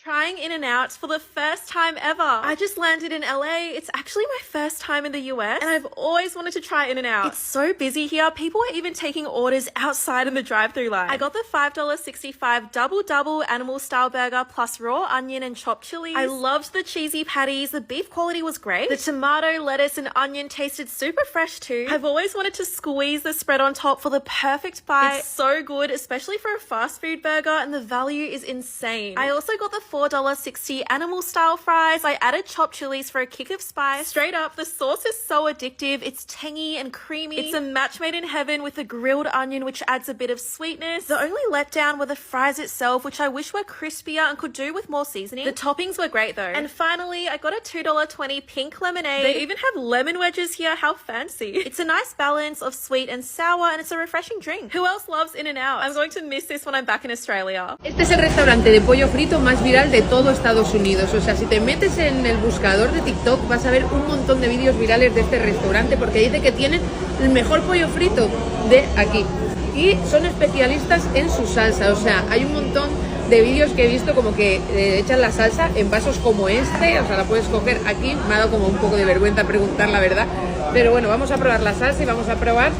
Trying In-N-Out for the first time ever. I just landed in LA. It's actually my first time in the US and I've always wanted to try In-N-Out. It's so busy here. People are even taking orders outside in the drive-thru line. I got the $5.65 double animal style burger plus raw onion and chopped chilies. I loved the cheesy patties. The beef quality was great. The tomato, lettuce and onion tasted super fresh too. I've always wanted to squeeze the spread on top for the perfect bite. It's so good, especially for a fast food burger, and the value is insane. I also got the $4.60 animal style fries. I added chopped chilies for a kick of spice. Straight up, the sauce is so addictive. It's tangy and creamy. It's a match made in heaven with the grilled onion, which adds a bit of sweetness. The only letdown were the fries itself, which I wish were crispier and could do with more seasoning. The toppings were great though. And finally, I got a $2.20 pink lemonade. They even have lemon wedges here. How fancy. It's a nice balance of sweet and sour, and it's a refreshing drink. Who else loves In-N-Out? I'm going to miss this when I'm back in Australia. Este es el restaurante de pollo frito más viral de todo Estados Unidos. O sea, si te metes en el buscador de TikTok vas a ver un montón de vídeos virales de este restaurante porque dice que tienen el mejor pollo frito de aquí. Y son especialistas en su salsa. O sea, hay un montón de vídeos que he visto como que echan la salsa en vasos como este. O sea, la puedes coger aquí. Me ha dado como un poco de vergüenza preguntar la verdad. Pero bueno, vamos a probar la salsa y vamos a probar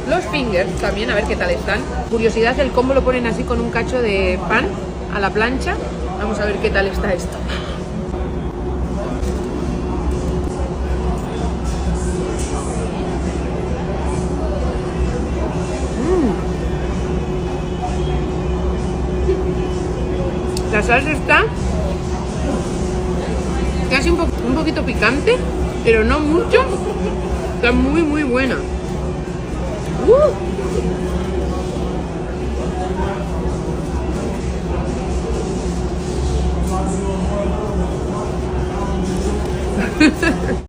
los fingers también, a ver qué tal están. Curiosidad, el combo lo ponen así con un cacho de pan a la plancha. Vamos a ver qué tal está esto. La salsa está casi un poquito picante, pero no mucho. Está muy buena.